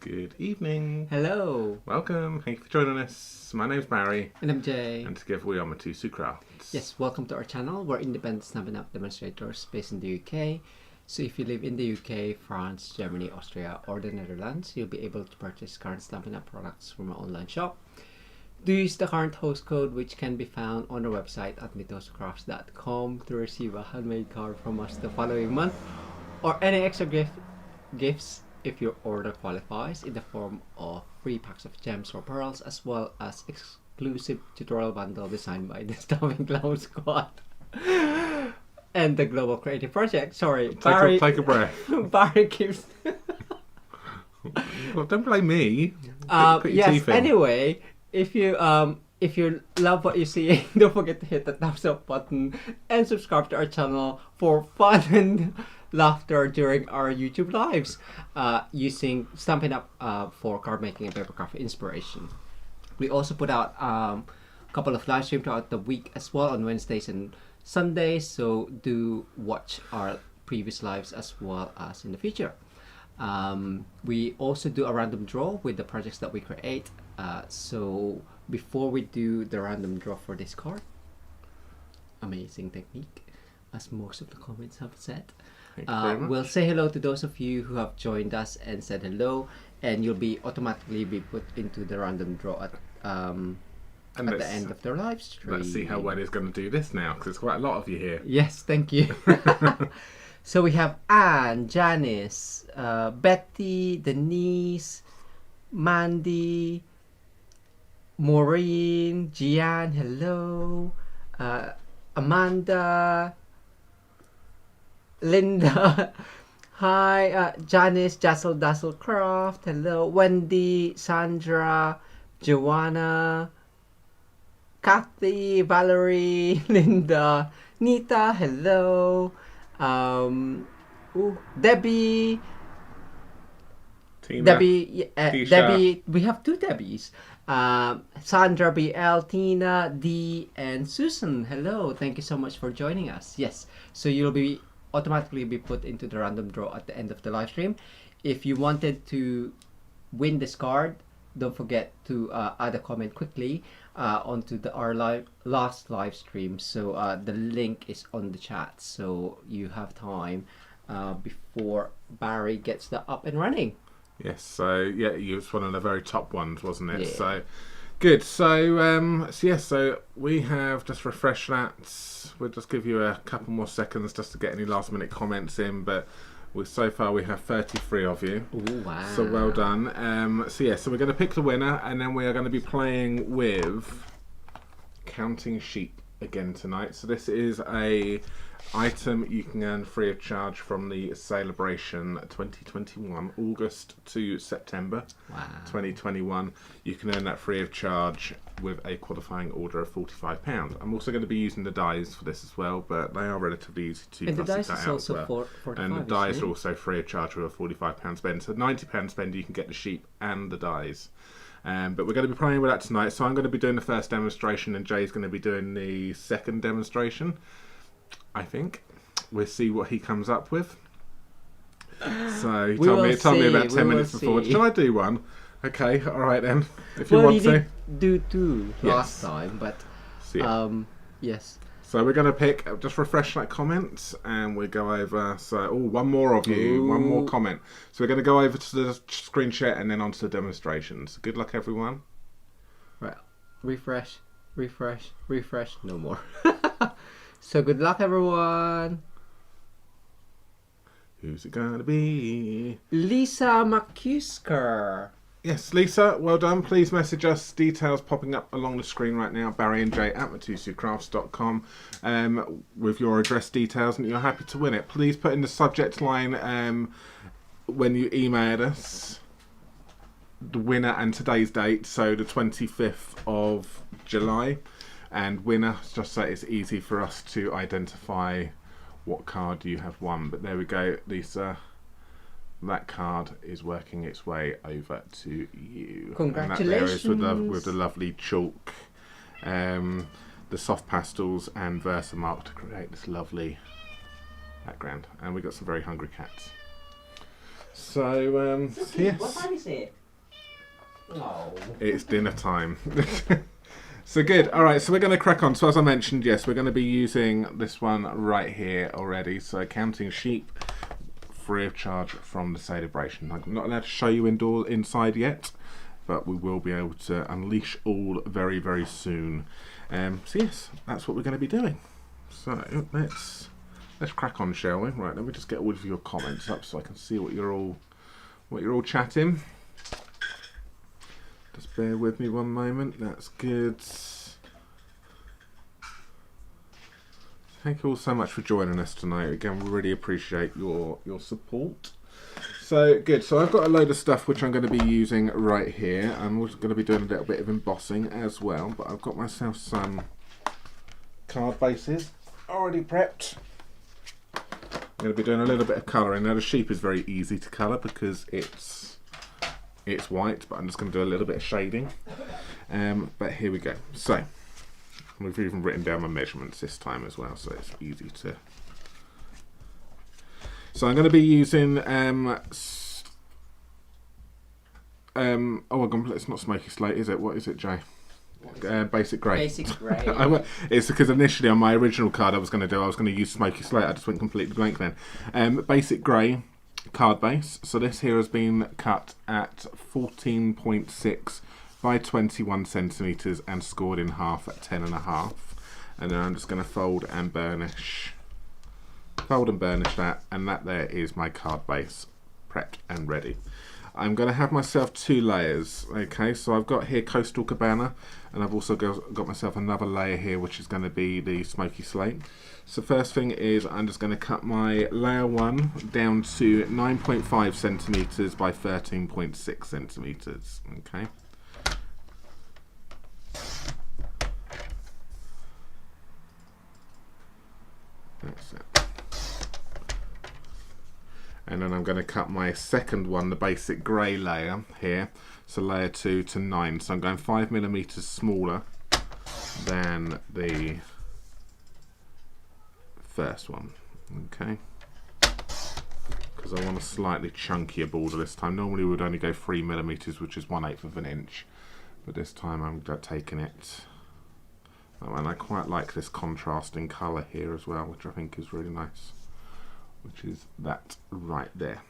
Good evening. Hello. Welcome. Thank you for joining us. My name's Barry. And I'm Jay. And together we are Mitosu Crafts. Yes, welcome to our channel. We're independent Stampin' Up demonstrators based in the UK. So if you live in the UK, France, Germany, Austria, or the Netherlands, you'll be able to purchase current Stampin' Up products from our online shop. Do use the current host code, which can be found on our website at mitoscrafts.com to receive a handmade card from us the following month, or any extra gifts if your order qualifies, in the form of free packs of gems or pearls, as well as exclusive tutorial bundle designed by the Stampin' Clown Squad and the Global Creative Project. Sorry, Barry. Take a breath. Barry keeps. Well, don't blame me. Put your Yes. teeth in. Anyway, if you love what you see, don't forget to hit the thumbs up button and subscribe to our channel for fun and laughter during our YouTube lives, using Stampin' Up for card making and papercraft inspiration. We also put out a couple of live streams throughout the week as well on Wednesdays and Sundays, so do watch our previous lives as well as in the future. We also do a random draw with the projects that we create. So before we do the random draw for this card, amazing technique, as most of the comments have said. We'll say hello to those of you who have joined us and said hello, and you'll be automatically be put into the random draw at the end of their live stream. Let's see how well he's going to do this now, because there's quite a lot of you here. Yes, thank you. So we have Anne, Janice, Betty, Denise, Mandy, Maureen, Gian, hello, Amanda, Linda, hi, Janice, Jassel Dazzle Craft, hello, Wendy, Sandra, Joanna, Kathy, Valerie, Linda, Nita, hello, Debbie, Tina, Debbie, we have two Debbies. Sandra BL, Tina, D, and Susan. Hello, thank you so much for joining us. Yes, so you'll be automatically be put into the random draw at the end of the live stream. If you wanted to win this card, don't forget to add a comment quickly onto our last live stream. So the link is on the chat, so you have time before Barry gets that up and running. Yes, so yeah, it was one of the very top ones, wasn't it? Yeah. So good. So we have just refreshed that. We'll just give you a couple more seconds just to get any last minute comments in, but so far we have 33 of you. Ooh, wow. So well done. So we're going to pick the winner, and then we are going to be playing with counting sheep again tonight. So this is a item you can earn free of charge from the Celebration 2021, August to September 2021. You can earn that free of charge with a qualifying order of £45. I'm also going to be using the dies for this as well, but they are relatively easy to and the dice that is out also as well. 45, And the dies are also free of charge with a £45 spend. So £90 spend, you can get the sheep and the dies. But we're going to be playing with that tonight. So I'm going to be doing the first demonstration, and Jay's going to be doing the second demonstration, I think. We'll see what he comes up with. So he told me about 10 minutes before. Shall I do one? Okay, all right then. If you want to. Did do two last time, but yes. So we're going to pick, just refresh that comment, and we go over. So one more of you, one more comment. So we're going to go over to the screen share and then onto the demonstrations. Good luck, everyone. Right, refresh, no more. So good luck, everyone. Who's it going to be? Lisa McCusker. Yes, Lisa, well done. Please message us. Details popping up along the screen right now. Barry and Jay at mitosucrafts.com with your address details, and you're happy to win it. Please put in the subject line when you email us the winner and today's date, so the 25th of July, and winner, just so it's easy for us to identify what card you have won. But there we go, Lisa. That card is working its way over to you. Congratulations. And that there is with the lovely chalk, the soft pastels and Versamark to create this lovely background. And we've got some very hungry cats. So, yes. What time is it? Oh. It's dinner time. So good. All right, so we're going to crack on. So as I mentioned, yes, we're going to be using this one right here already. So Counting Sheep, free of charge from the celebration. I'm not allowed to show you inside yet, but we will be able to unleash all very, very soon. So yes, that's what we're going to be doing. So let's crack on, shall we? Right, let me just get all of your comments up so I can see what you're all chatting. Just bear with me one moment. That's good. Thank you all so much for joining us tonight. Again, we really appreciate your support. So good. So I've got a load of stuff which I'm going to be using right here. I'm also going to be doing a little bit of embossing as well. But I've got myself some card bases already prepped. I'm going to be doing a little bit of colouring. Now the sheep is very easy to colour because it's white, but I'm just going to do a little bit of shading. But here we go. So we've even written down my measurements this time as well, so it's easy to. So I'm going to be using oh my god, it's not smoky slate, is it? What is it, Jay? Basic grey. Basic grey. It's because initially on my original card I was going to use smoky slate. I just went completely blank then. Basic grey card base. So this here has been cut at 14.6 by 21 centimeters and scored in half at 10.5. And then I'm just going to fold and burnish that, and that there is my card base prepped and ready. I'm going to have myself 2 layers. Okay, so I've got here Coastal Cabana, and I've also got myself another layer here which is going to be the Smoky Slate. So first thing is I'm just going to cut my layer 1 down to 9.5 centimeters by 13.6 centimeters. Okay. That's it. And then I'm going to cut my second one, the basic grey layer here, so layer 2 to 9. So I'm going 5mm smaller than the first one. Okay, because I want a slightly chunkier border this time. Normally we would only go 3mm, which is 1/8 of an inch, but this time I'm taking it. Oh, and I quite like this contrasting colour here as well, which I think is really nice, which is that right there.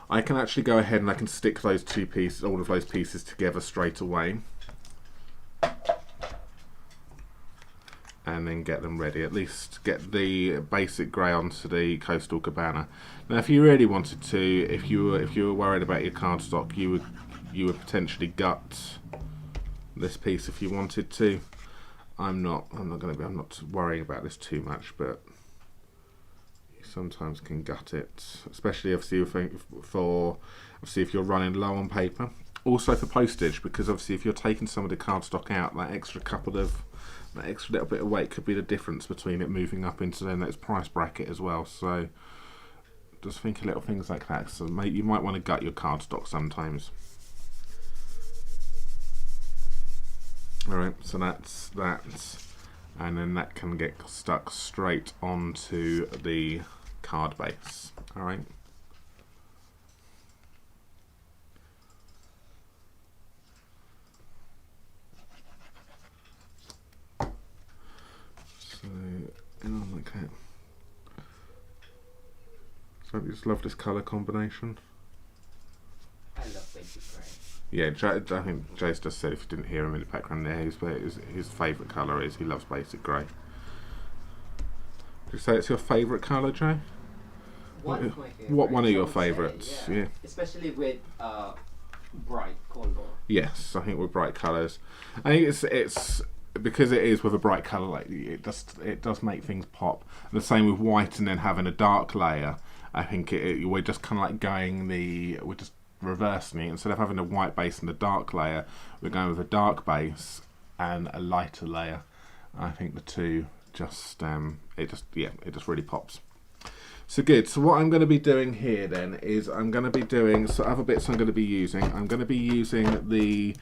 I can actually go ahead and I can stick those two pieces, all of those pieces together straight away, and then get them ready. At least get the basic grey onto the Coastal Cabana. Now, if you really wanted to, if you were worried about your cardstock, you would potentially gut this piece if you wanted to. I'm not worrying about this too much, but you sometimes can gut it, especially obviously if you're running low on paper. Also for postage, because obviously if you're taking some of the cardstock out, that extra little bit of weight could be the difference between it moving up into the next price bracket as well. So just think of little things like that. So you might want to gut your cardstock sometimes. Alright, so that's that, and then that can get stuck straight onto the card base. Alright. So, and like that. So I just love this colour combination. I love basic grey. Yeah, I think Jay's just said, if you didn't hear him in the background there, his favourite colour is, he loves basic grey. Did you say it's your favourite colour, Jay? One of my favourites. What one of your favourites? Yeah. Especially with bright colour. Yes, I think with bright colours. I think it's because it is with a bright colour, like it does make things pop. And the same with white, and then having a dark layer. I think we're just kind of like we're just reversing it. Instead of having a white base and a dark layer, we're going with a dark base and a lighter layer. I think the two just it just really pops. So good. So what I'm going to be doing here then is I'm going to be doing other bits I'm going to be using. I'm going to be using the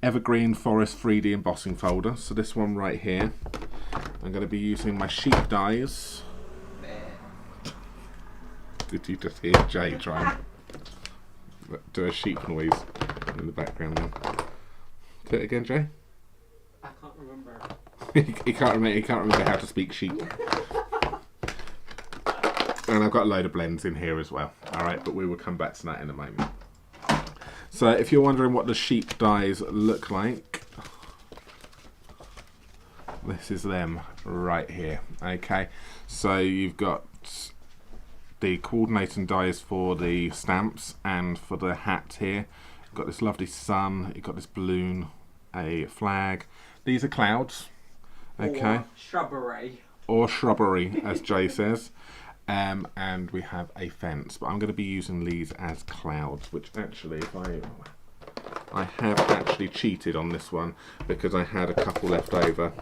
Evergreen Forest 3D embossing folder. So this one right here. I'm going to be using my sheep dies. Did you just hear Jay try and do a sheep noise in the background then? Do it again, Jay. I can't remember. he can't remember how to speak sheep. And I've got a load of blends in here as well. Alright, but we will come back to that in a moment. So if you're wondering what the sheep dies look like, this is them right here. Okay, so you've got the coordinating dies for the stamps and for the hat here. You've got this lovely sun, you've got this balloon, a flag. These are clouds. Okay. Or shrubbery. Or shrubbery, as Jay says. And we have a fence, but I'm going to be using these as clouds, which actually, if I have actually cheated on this one because I had a couple left over.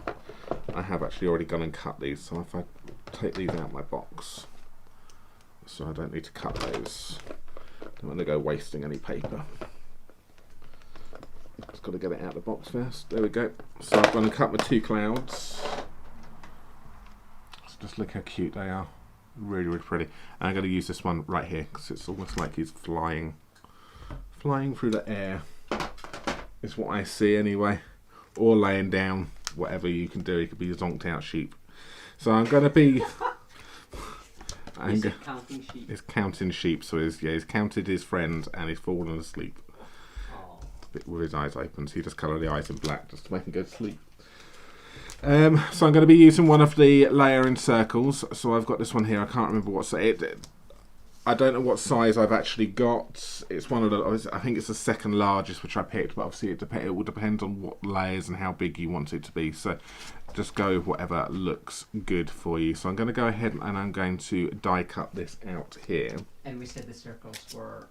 I have actually already gone and cut these, so if I take these out of my box, so I don't need to cut those. Don't want to go wasting any paper. Just got to get it out of the box first. There we go. So I'm going to cut my two clouds. So just look how cute they are. Really, really pretty. And I'm going to use this one right here because it's almost like he's flying through the air. Is what I see anyway. Or laying down, whatever you can do. He could be a zonked out sheep. So I'm going to be. He's counting sheep. He's counting sheep. So he's counted his friend and he's fallen asleep. Oh. With his eyes open. So you just colour the eyes in black just to make him go to sleep. So I'm going to be using one of the layering circles. So I've got this one here. I can't remember what size. I don't know what size I've actually got. It's one of the. I think it's the second largest which I picked. But obviously it will depend on what layers and how big you want it to be. So just go with whatever looks good for you. So I'm going to go ahead and I'm going to die cut this out here. And we said the circles were.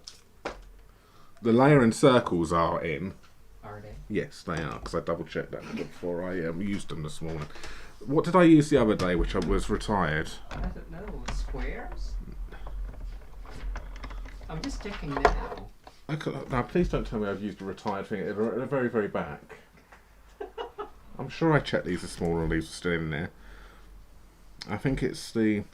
The layering circles are in. Are they? Yes, they are, because I double checked that before I used them this morning. What did I use the other day, which I was retired? I don't know. Squares? I'm just checking now. Now, please don't tell me I've used a retired thing at the very, very back. I'm sure I checked these this morning, these are still in there. I think it's the...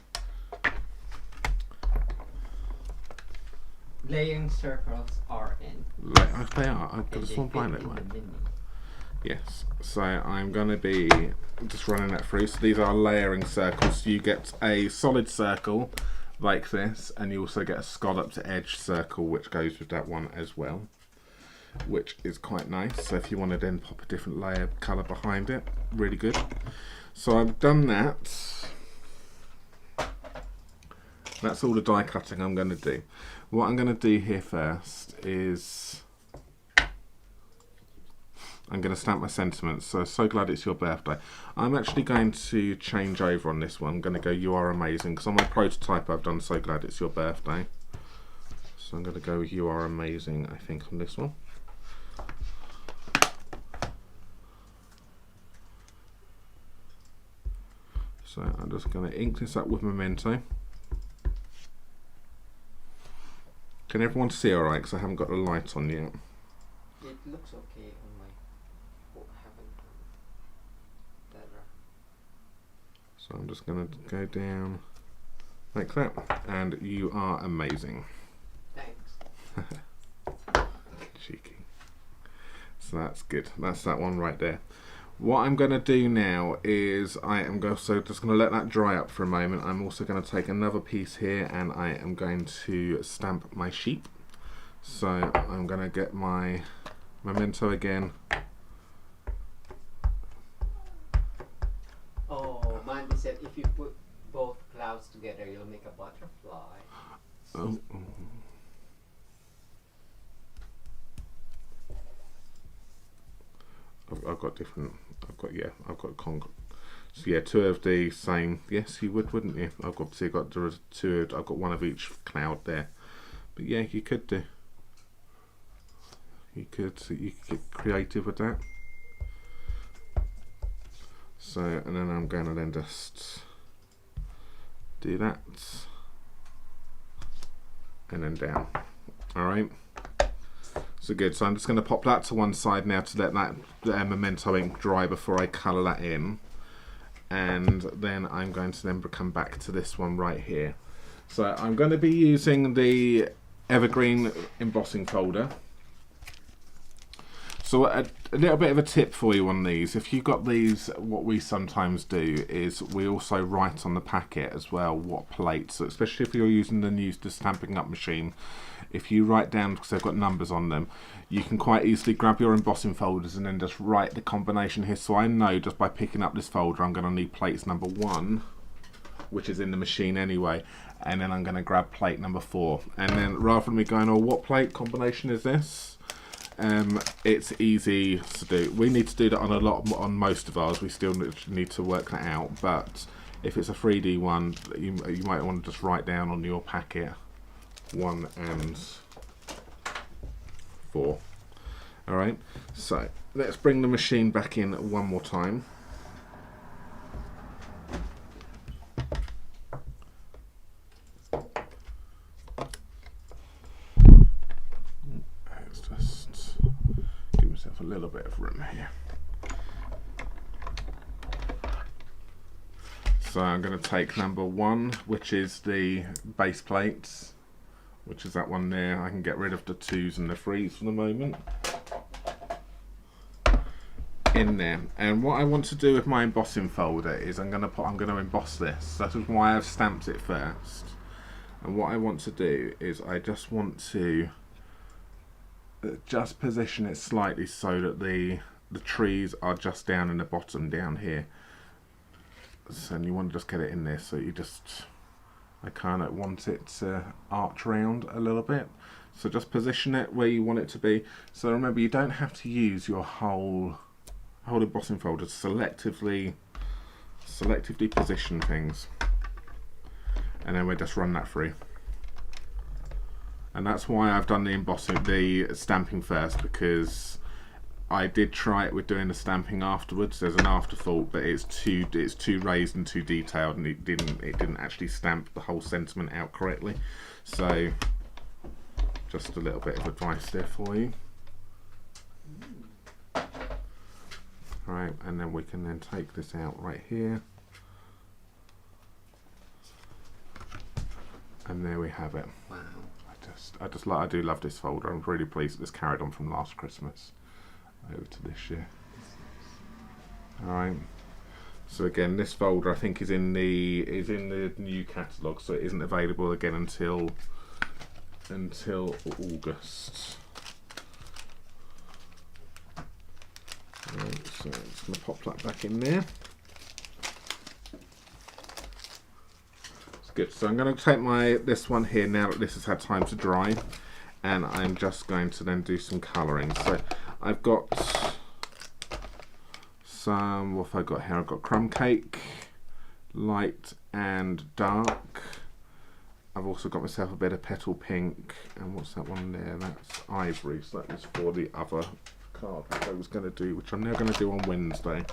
Laying circles are in. They are. I've got a small violet one. Yes. So I'm going to be just running that through. So these are layering circles. You get a solid circle like this, and you also get a scalloped edge circle, which goes with that one as well, which is quite nice. So if you want to then pop a different layer colour behind it, really good. So I've done that. That's all the die cutting I'm going to do. What I'm going to do here first is I'm going to stamp my sentiments. So glad it's your birthday. I'm actually going to change over on this one. I'm going to go you are amazing, because on my prototype I've done so glad it's your birthday. So I'm going to go you are amazing, I think, on this one. So I'm just going to ink this up with Memento. Can everyone see alright? Because I haven't got the light on yet. It looks okay on my. Oh, I haven't done that. So I'm just going to go down like that. And you are amazing. Thanks. Cheeky. So that's good. That's that one right there. What I'm going to do now is I am just going to let that dry up for a moment. I'm also going to take another piece here and I am going to stamp my sheep. So I'm going to get my Memento again. Oh, Mandy said if you put both clouds together, you'll make a butterfly. Oh. I've got different. I've got concrete. So yeah, two of the same. Yes, you would, wouldn't you? I've got two. I've got one of each cloud there. But yeah, you could do. You could get creative with that. So, and then I'm going to then just do that, and then down. All right. So good, so I'm just going to pop that to one side now to let that Memento ink dry before I colour that in. And then I'm going to then come back to this one right here. So I'm going to be using the Evergreen embossing folder. So a little bit of a tip for you on these. If you've got these, what we sometimes do is we also write on the packet as well what plates, so especially if you're using the Stampin' Up machine, if you write down, because they've got numbers on them, you can quite easily grab your embossing folders and then just write the combination here. So I know just by picking up this folder I'm going to need plates number 1, which is in the machine anyway, and then I'm going to grab plate number 4, and then rather than me going, oh, what plate combination is this? It's easy to do. We need to do that on most of ours. We still need to work that out, but if it's a 3D one, you might want to just write down on your packet 1 and 4. Alright, so let's bring the machine back in one more time. Let's just give myself a little bit of room here. So I'm going to take number 1, which is the base plates, which is that one there. I can get rid of the 2s and the 3s for the moment. In there, and what I want to do with my embossing folder is I'm going to emboss this. That is why I've stamped it first. And what I want to do is I just want to just position it slightly so that the trees are just down in the bottom down here. So you want to just get it in there, so I kind of want it to arch round a little bit. So just position it where you want it to be. So remember, you don't have to use your whole embossing folder. Selectively position things, and then we just run that through. And that's why I've done the stamping first, because I did try it with doing the stamping afterwards. There's an afterthought, but it's too raised and too detailed, and it didn't actually stamp the whole sentiment out correctly. So just a little bit of advice there for you. Right, and then we can then take this out right here, and there we have it. Wow. I do love this folder. I'm really pleased that this carried on from last Christmas over to this year. Alright, so again, this folder I think is in the new catalogue, so it isn't available again until August. Right, so I'm just going to pop that back in there. It's good. So I'm going to take this one here now that this has had time to dry, and I'm just going to then do some colouring. So I've got some, what have I got here? I've got crumb cake, light and dark. I've also got myself a bit of petal pink, and what's that one there? That's ivory, so that was for the other card which I was going to do, which I'm now going to do on Wednesday,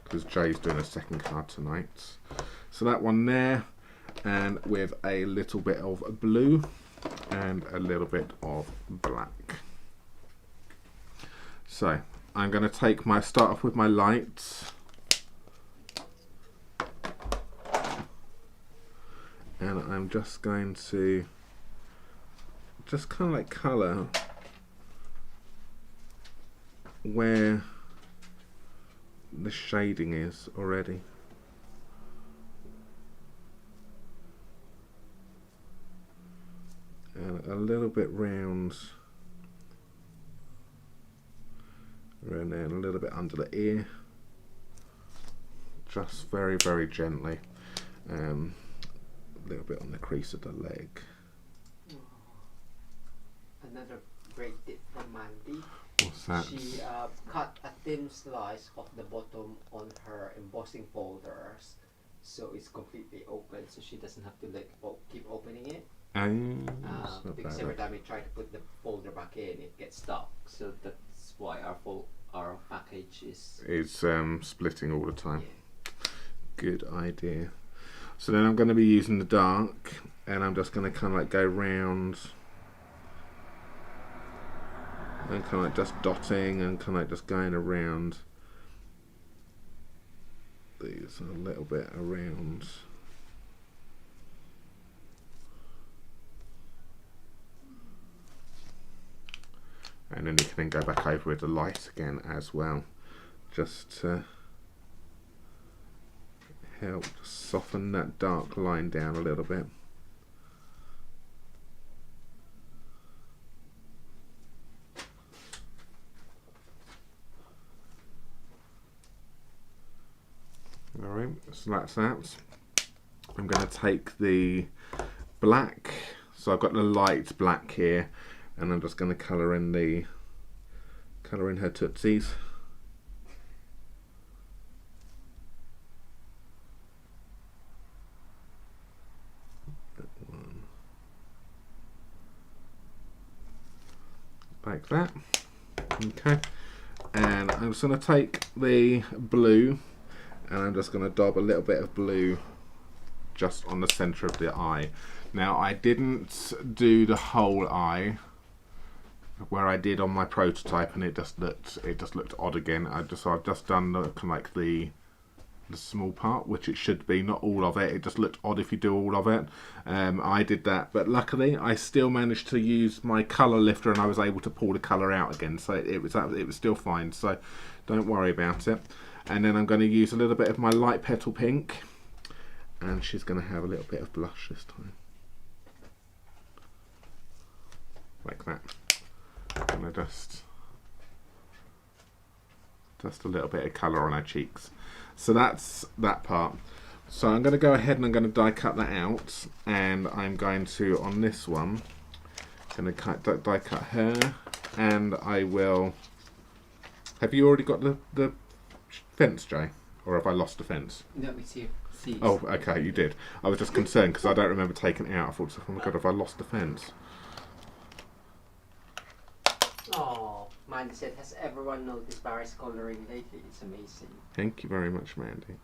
because Jay's doing a second card tonight. So that one there, and with a little bit of blue and a little bit of black. So I'm going to start off with my lights, and I'm just going to just kind of like colour where the shading is already. And a little bit round there, and a little bit under the ear, just very, very gently. A little bit on the crease of the leg. Another great tip from Mandy. What's that? She cut a thin slice of the bottom on her embossing folders, so it's completely open, so she doesn't have to keep opening it. Because every time we try to put the folder back in, it gets stuck. So that's why our package is splitting all the time. Yeah. Good idea. So then I'm going to be using the dark, and I'm just going to kind of like go round and kind of like just dotting and kind of like just going around these a little bit around And then you can then go back over with the light again as well, just to help soften that dark line down a little bit. Alright, so that's that. I'm going to take the black, so I've got the light black here, and I'm just going to colour in her tootsies. Like that. Okay, and I'm just going to take the blue, and I'm just going to dab a little bit of blue just on the centre of the eye. Now, I didn't do the whole eye where I did on my prototype, and it just looked odd again. I've just done the kind of like the small part, which it should be, not all of it. It just looked odd if you do all of it. I did that, but luckily I still managed to use my colour lifter, and I was able to pull the colour out again, so it was still fine, so don't worry about it. And then I'm going to use a little bit of my light petal pink, and she's going to have a little bit of blush this time, like that. I'm going to just a little bit of colour on her cheeks. So that's that part. So I'm going to go ahead and I'm going to die cut that out, and I'm going to, on this one, going to die cut her, and I will. Have you already got the fence, Jay, or have I lost the fence? No, it's here. See. Oh, okay, you did. I was just concerned because I don't remember taking it out. I thought, oh my god, have I lost the fence? Oh, Mandy said, has everyone noticed Barry's colouring lately? It's amazing. Thank you very much, Mandy.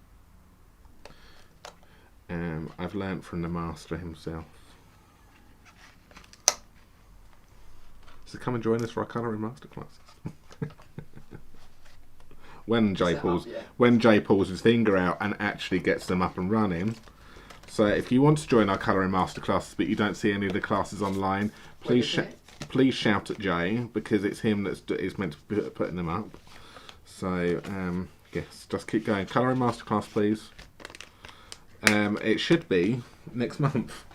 I've learnt from the master himself. So come and join us for our colouring masterclass. When Jay pulls his finger out and actually gets them up and running. So if you want to join our colouring masterclasses but you don't see any of the classes online, please shout at Jay, because it's him that is meant to be putting them up. So yes, just keep going. Colouring masterclass, please. It should be next month.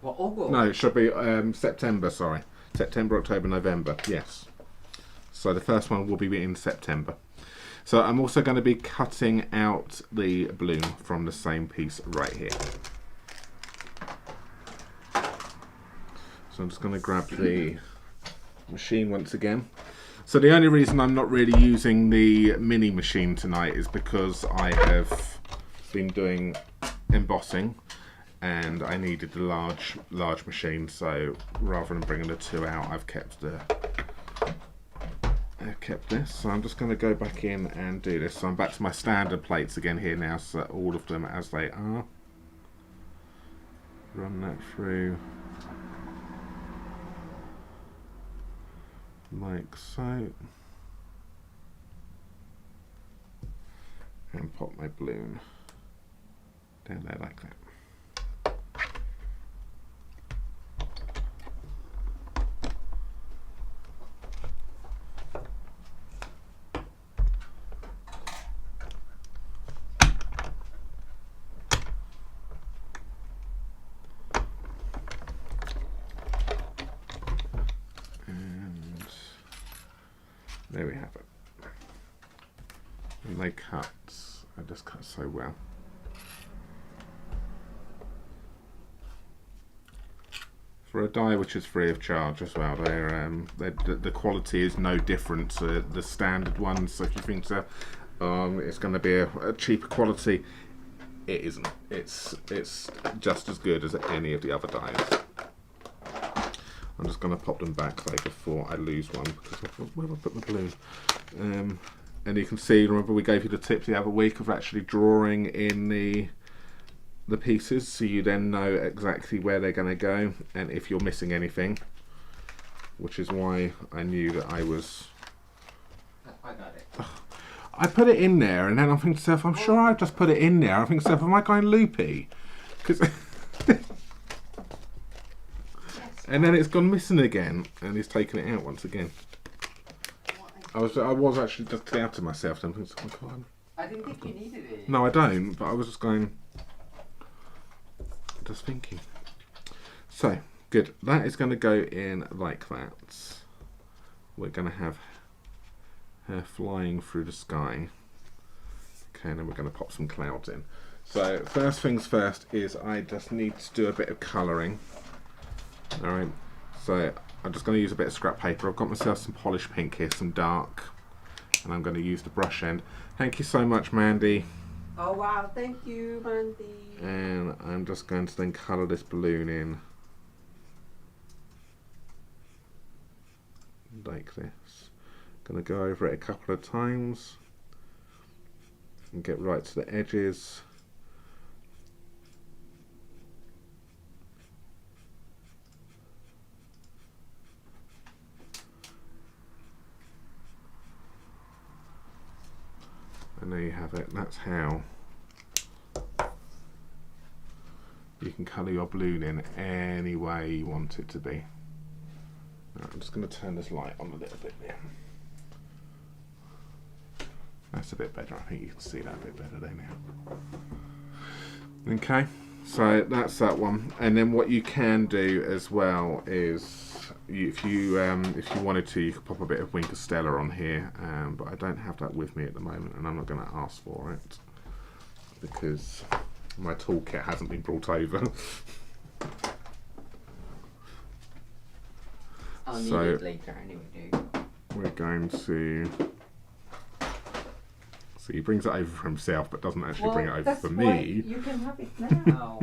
What, August? No, it should be September. Sorry, September, October, November. Yes. So the first one will be in September. So I'm also going to be cutting out the bloom from the same piece right here. So I'm just going to grab the machine once again. So the only reason I'm not really using the mini machine tonight is because I have been doing embossing and I needed the large machine. So rather than bringing the two out, I've kept this. So I'm just going to go back in and do this. So I'm back to my standard plates again here now, so all of them as they are. Run that through like so, and pop my balloon down there like that. There we have it. And they cut, I just cut so well. For a die which is free of charge as well, the quality is no different to the standard ones. So if you think so, it's going to be a cheaper quality, it isn't. It's just as good as any of the other dies. I'm just going to pop them back though before I lose one, because where have I put my balloon? And you can see, remember we gave you the tip the other week of actually drawing in the pieces, so you then know exactly where they're going to go and if you're missing anything, which is why I knew that I was... I got it. I put it in there and then I'm thinking to myself, I'm sure I just put it in there. I'm thinking to myself, am I going loopy? Because... Yes, And then it's gone missing again, and he's taken it out once again. I was actually just doubting myself. I'm thinking, oh, God. I didn't think you needed it. No, I don't, but I was just going, just thinking. So, good. That is going to go in like that. We're going to have her flying through the sky. Okay, and then we're going to pop some clouds in. So, first things first is I just need to do a bit of colouring. Alright, so I'm just going to use a bit of scrap paper. I've got myself some polished pink here, some dark, and I'm going to use the brush end. Thank you so much, Mandy. Oh wow, thank you, Mandy. And I'm just going to then colour this balloon in like this. Going to go over it a couple of times and get right to the edges. And there you have it. That's how you can colour your balloon in any way you want it to be. Right, I'm just going to turn this light on a little bit there. That's a bit better. I think you can see that a bit better there now. Okay, so that's that one. And then what you can do as well is, if you wanted to, you could pop a bit of Winker Stella on here, but I don't have that with me at the moment, and I'm not going to ask for it because my toolkit hasn't been brought over. I'll need it later anyway, dude. We're going to. So he brings it over for himself, but doesn't actually bring it over for me. You can have it now.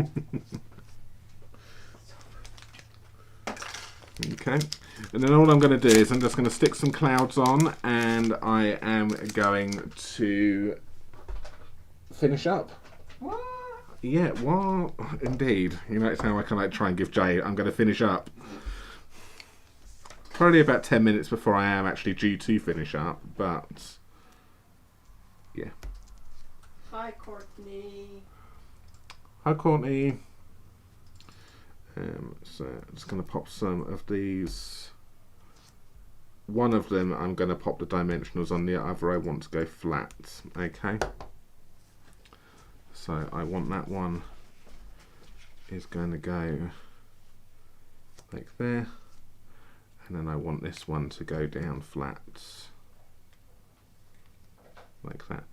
Okay, and then all I'm going to do is I'm just going to stick some clouds on, and I am going to finish up. What? Yeah, well, indeed. You notice how I can like try and give Jay. I'm going to finish up. Probably about 10 minutes before I am actually due to finish up, but yeah. Hi, Courtney. Hi, Courtney. So I'm just going to pop some of these. One of them I'm going to pop the dimensionals on, the other I want to go flat. Okay. So I want that one is going to go like there. And then I want this one to go down flat. Like that.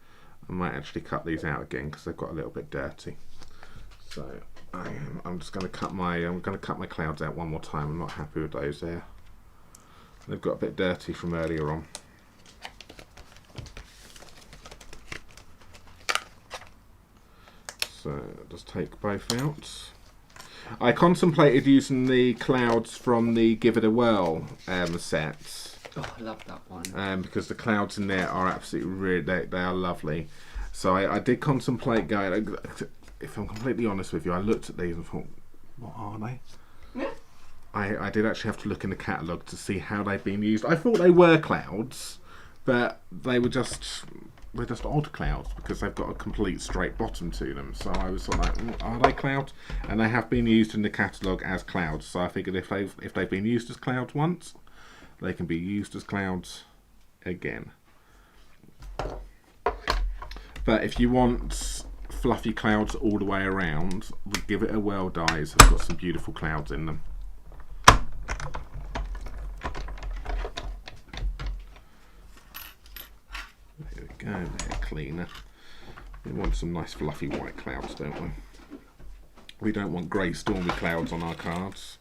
I might actually cut these out again because they've got a little bit dirty. So I'm just going to cut my clouds out one more time. I'm not happy with those there. They've got a bit dirty from earlier on. So just take both out. I contemplated using the clouds from the Give It a Whirl set. Oh, I love that one. Because the clouds in there are absolutely really, they are lovely. So I did contemplate going. If I'm completely honest with you, I looked at these and thought, what are they? Yeah. I did actually have to look in the catalogue to see how they've been used. I thought they were clouds, but they were just odd clouds because they've got a complete straight bottom to them. So I was sort of like, are they clouds? And they have been used in the catalogue as clouds. So I figured if they've been used as clouds once, they can be used as clouds again. But if you want fluffy clouds all the way around, the Give It a Whirl dies have got some beautiful clouds in them. There we go, they're cleaner. We want some nice fluffy white clouds, don't we? We don't want grey stormy clouds on our cards.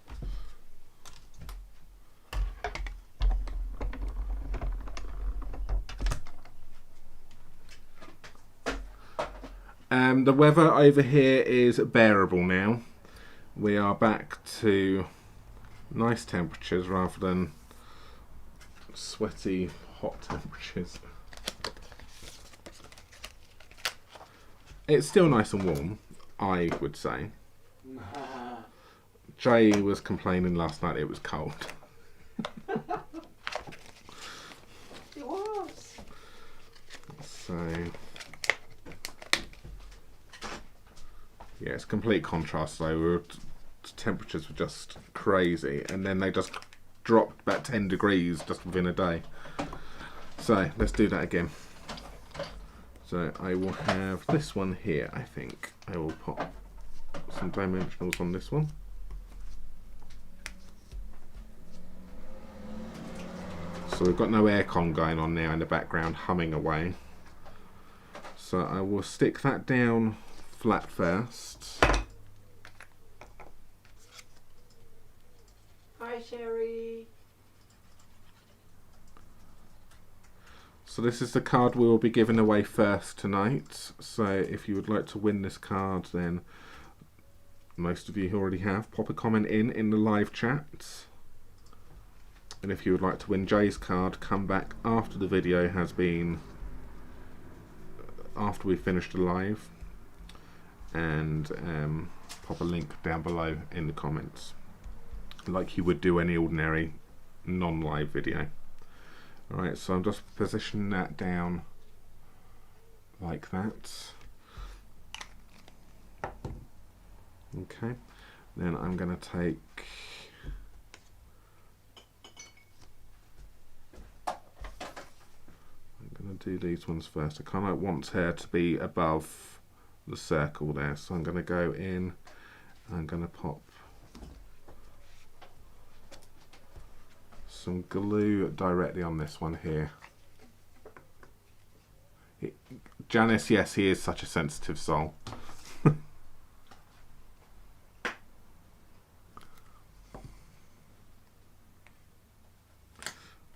The weather over here is bearable now. We are back to nice temperatures rather than sweaty, hot temperatures. It's still nice and warm, I would say. Jay was complaining last night it was cold. It was. So yeah, it's complete contrast though. Temperatures were just crazy, and then they just drop about 10 degrees just within a day. So let's do that again. So I will have this one here. I think I will pop some dimensionals on this one. So we've got no aircon going on now in the background humming away. So I will stick that down flat first. Hi, Sherry. So this is the card we will be giving away first tonight. So if you would like to win this card, then most of you already have, pop a comment in the live chat. And if you would like to win Jay's card, come back after the video has been, after we've finished the live, and pop a link down below in the comments, like you would do any ordinary non-live video. Alright, so I'm just positioning that down like that. Okay, then I'm going to take do these ones first. I kind of want her to be above the circle there, so I'm going to go in and I'm going to pop some glue directly on this one here. Janice, yes, he is such a sensitive soul.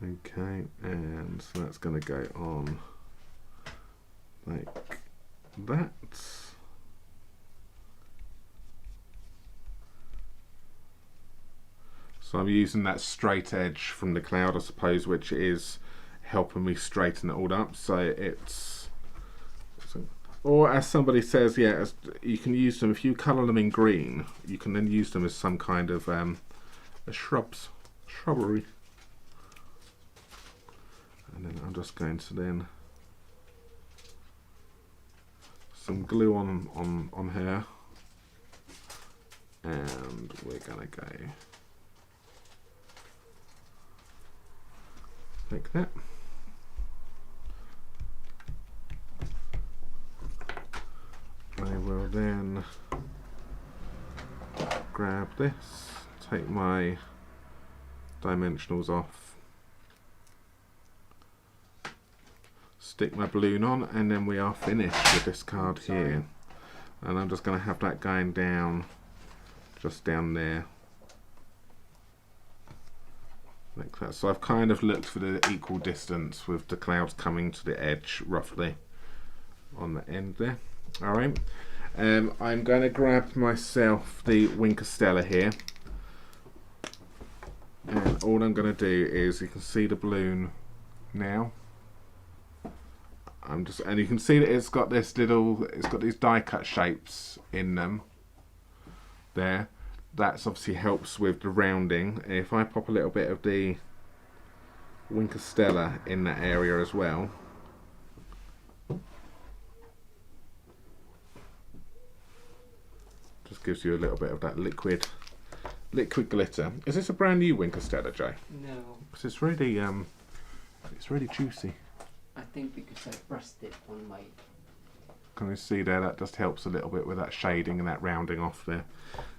Okay, and so that's going to go on like that. So I'm using that straight edge from the cloud, I suppose, which is helping me straighten it all up. So it's, or as somebody says, yeah, you can use them, if you colour them in green, you can then use them as some kind of a shrubbery. And then I'm just going to then some glue on her, and we're gonna go like that. I will then grab this, take my dimensionals off, stick my balloon on, and then we are finished with this card here. And I'm just going to have that going down, just down there, like that. So I've kind of looked for the equal distance with the clouds coming to the edge roughly on the end there. Alright, I'm going to grab myself the Winker Stella here, and all I'm going to do is, you can see the balloon now. And you can see that it's got this little, it's got these die cut shapes in them there. That's obviously helps with the rounding. If I pop a little bit of the Winker Stella in that area as well, just gives you a little bit of that liquid glitter. Is this a brand new Winker Stella, Jay? No. Because it's really juicy. I think because I pressed it on my... Can you see there, that just helps a little bit with that shading and that rounding off there.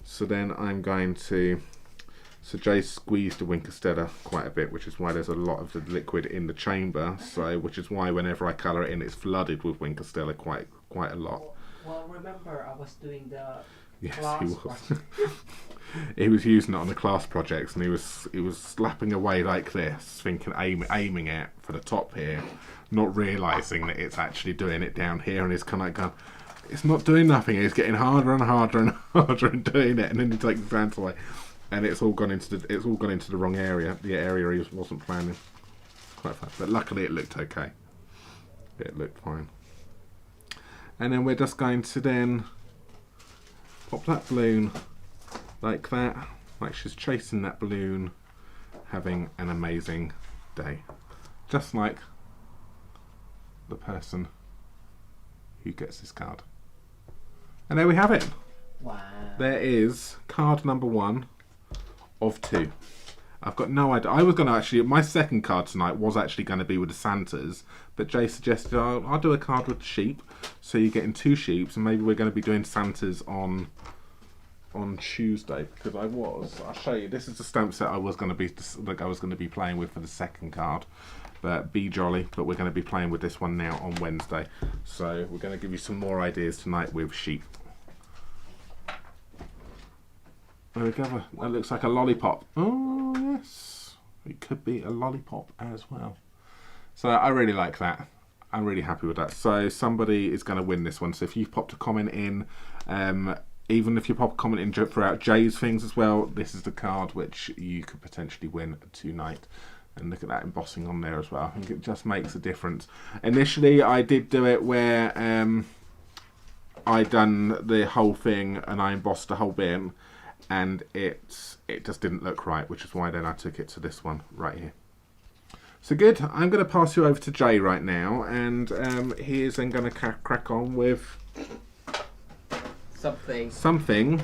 So then I'm going to, so Jay squeezed the Winker Stella quite a bit, which is why there's a lot of the liquid in the chamber, so which is why whenever I colour it in, it's flooded with Winker Stella quite a lot. Well, remember I was doing the Yes, class he was. project. He was using it on the class projects, and he was slapping away like this, thinking aiming it for the top here, not realising that it's actually doing it down here, and he's kind of like going, it's not doing nothing. It's getting harder and harder and harder and doing it, and then he takes his hands away, and it's all gone into the wrong area, the area he wasn't planning. Quite fun, but luckily it looked okay. It looked fine. And then we're just going to then pop that balloon like that, like she's chasing that balloon, having an amazing day, just like the person who gets this card. And there we have it. Wow. There is card number 1 of 2. I've got no idea. I was going to actually, my second card tonight was actually going to be with the Santas, but Jay suggested I'll do a card with the sheep. So you're getting 2 sheeps, and maybe we're going to be doing Santas on Tuesday, because I'll show you. This is the stamp set I was going to be playing with for the second card. But be jolly, but we're going to be playing with this one now on Wednesday. So we're going to give you some more ideas tonight with sheep. There we go. That looks like a lollipop. Oh, yes. It could be a lollipop as well. So I really like that. I'm really happy with that. So somebody is going to win this one. So if you've popped a comment in, even if you pop a comment in throughout Jay's things as well, this is the card which you could potentially win tonight. And look at that embossing on there as well. I think it just makes a difference. Initially, I did do it where I done the whole thing and I embossed the whole bin, and it just didn't look right, which is why then I took it to this one right here. So good. I'm going to pass you over to Jay right now, and he is then going to crack on with something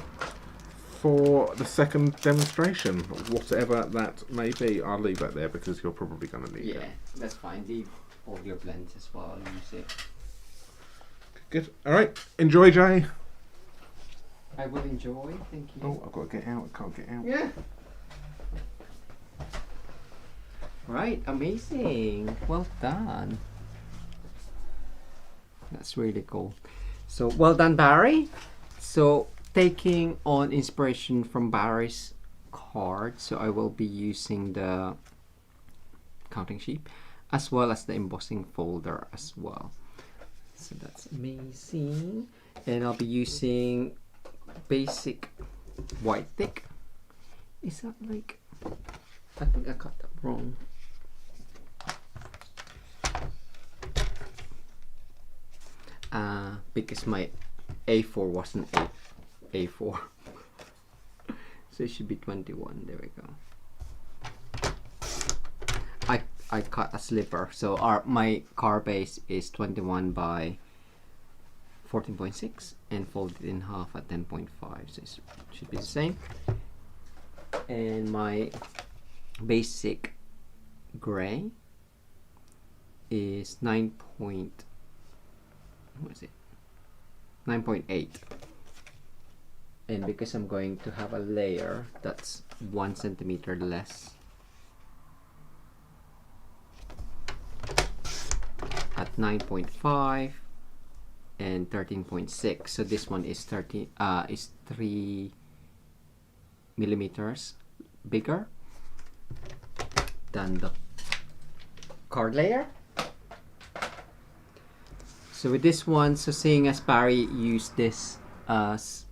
for the second demonstration, whatever that may be. I'll leave that there because you're probably going to need it. Yeah, that's fine. Leave all your blends as well. Use it. Good. All right. Enjoy, Jay. I will enjoy. Thank you. Oh, I've got to get out. I can't get out. Yeah. Right. Amazing. Well done. That's really cool. So well done, Barry. So taking on inspiration from Barry's card, so I will be using the counting sheet as well as the embossing folder as well. So that's amazing. And I'll be using basic white thick. Is that like, I think I got that wrong. Because my A4 wasn't A4. So it should be 21. There we go. I cut a sliver. So my car base is 21 by 14.6 and folded in half at 10.5. So it should be the same. And my basic gray is 9.8. And because I'm going to have a layer that's 1 centimeter less at 9.5 and 13.6, so this one is 3 millimeters bigger than the card layer. So with this one, so seeing as Barry used this as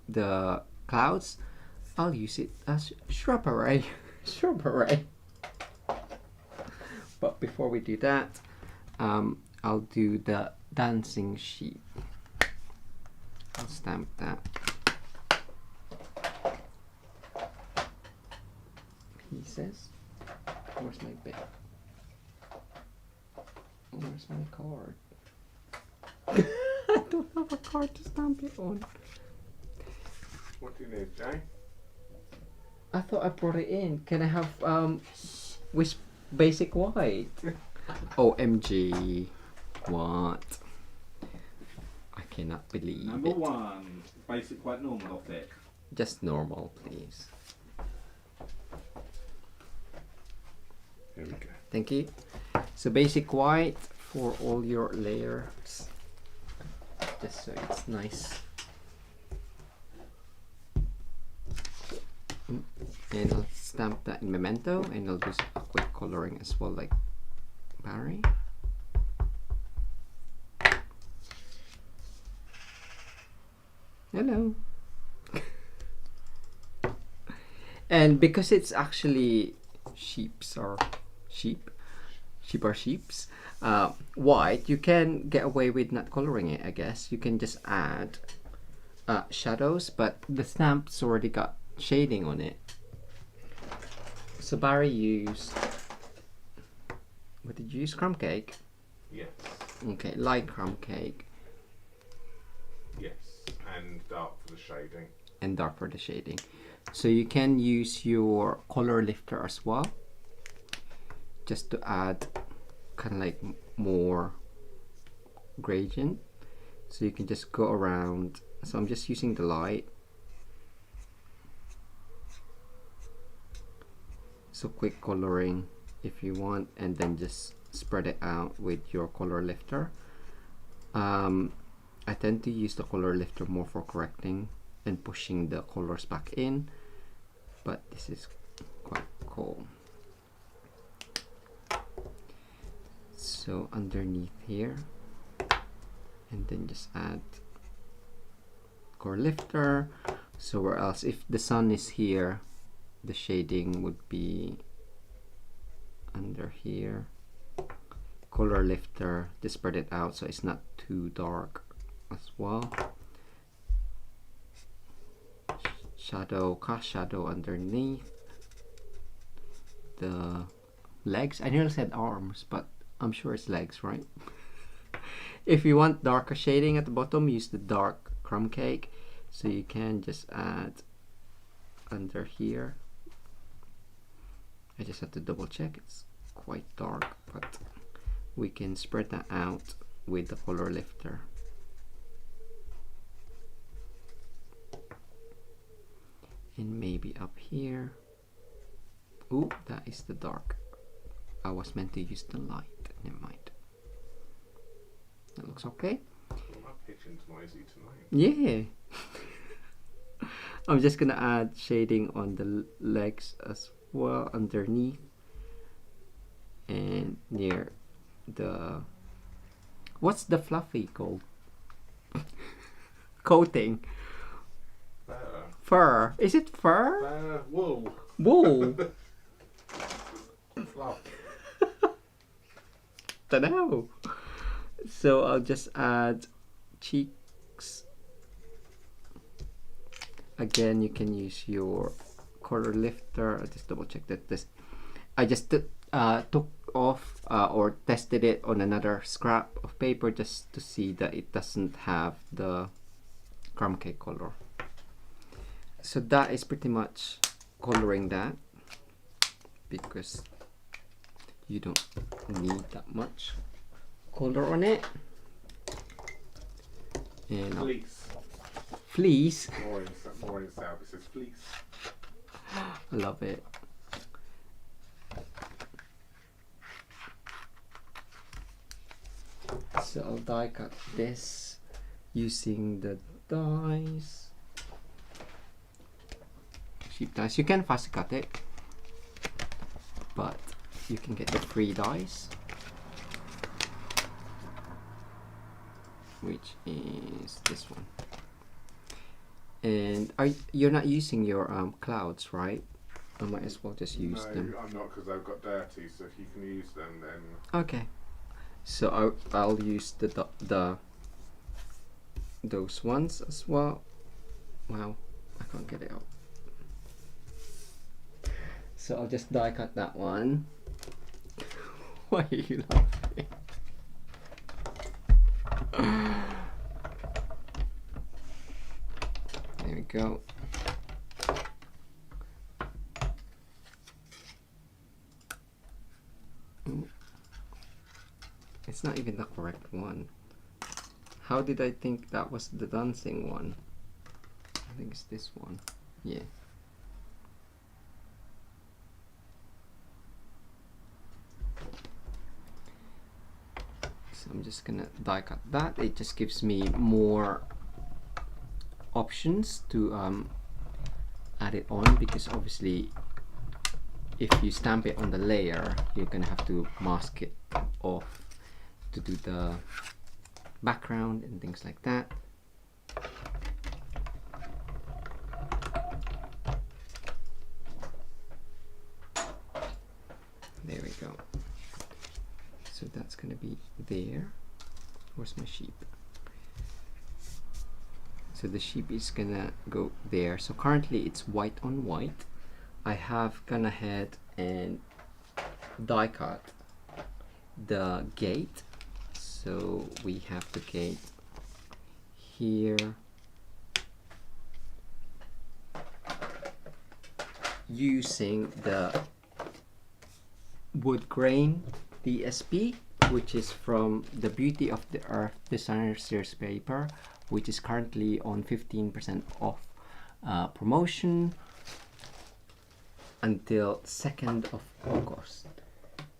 the clouds, I'll use it as shrubbery. Shrubbery. But before we do that, I'll do the dancing sheep. I'll stamp that. Pieces. Where's my bit? Where's my card? I don't have a card to stamp it on. What do you need, Jay? I thought I brought it in. Can I have with basic white? OMG. What? I cannot believe Number it. 1, basic white normal or thick? Just normal, please. Here we go. Thank you. So basic white for all your layers. Just so it's nice. And I'll stamp that in Memento, and I'll do a quick coloring as well, like Barry. Hello. And because it's actually sheeps white, you can get away with not coloring it, I guess. You can just add shadows, but the stamp's already got shading on it. So Barry used, what did you use? Crumb cake? Yes. Okay, light crumb cake. Yes. And dark for the shading. And dark for the shading. So you can use your color lifter as well, just to add kind of like more gradient. So you can just go around. So I'm just using the light. So quick coloring if you want, and then just spread it out with your color lifter. I tend to use the color lifter more for correcting and pushing the colors back in, but this is quite cool. So underneath here, and then just add color lifter. So where else, if the sun is here, the shading would be under here. Color lifter, just spread it out so it's not too dark as well. Shadow, cast shadow underneath the legs. I nearly said arms, but I'm sure it's legs, right? If you want darker shading at the bottom, use the dark crumb cake. So you can just add under here. I just have to double check, it's quite dark, but we can spread that out with the color lifter. And maybe up here. Ooh, that is the dark. I was meant to use the light. Never mind. That looks okay. Well, my kitchen's noisy tonight. Yeah. I'm just gonna add shading on the legs as well, underneath and near the, what's the fluffy called? Coating. Fur. Is it fur? Wool. Wool. Fluff. Dunno. So I'll just add cheeks. Again, you can use your color lifter. I'll just double check that this. I just took off or tested it on another scrap of paper just to see that it doesn't have the crumb cake color. So that is pretty much coloring that, because you don't need that much color on it. And Fleece. Fleece. More in South, it says fleece. I love it. So I'll die cut this using the dies. Cheap dies. You can fast cut it, but you can get the free dies, which is this one. And you're not using your clouds, right? I might as well just use them. No, I'm not, because they've got dirty. So if you can use them, then Okay. So I'll use the those ones as well. Wow, I can't get it out. So I'll just die cut that one. Why are you laughing? There we go. Ooh. It's not even the correct one. How did I think that was the dancing one? I think it's this one. Yeah. So I'm just gonna die cut that. It just gives me more options to add it on, because obviously if you stamp it on the layer, you're gonna have to mask it off to do the background and things like that. There we go. So that's gonna be there. Where's my sheep? So the sheep is gonna go there. So currently it's white on white. I have gone ahead and die cut the gate. So we have the gate here, using the wood grain DSP, which is from the Beauty of the Earth Designer Series paper, which is currently on 15% off promotion until 2nd of August.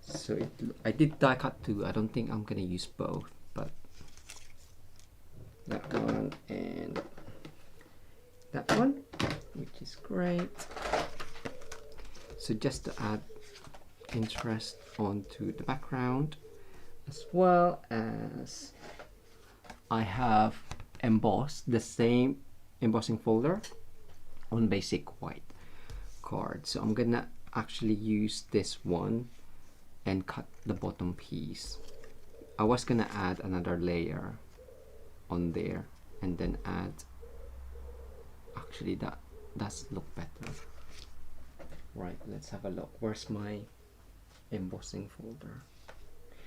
So I did die cut too. I don't think I'm gonna use both, but that one and that one, which is great. So just to add interest onto the background, as well as I have embossed the same embossing folder on basic white card. So I'm gonna actually use this one and cut the bottom piece. I was gonna add another layer on there and then add, actually that does look better. Right, let's have a look. Where's my embossing folder?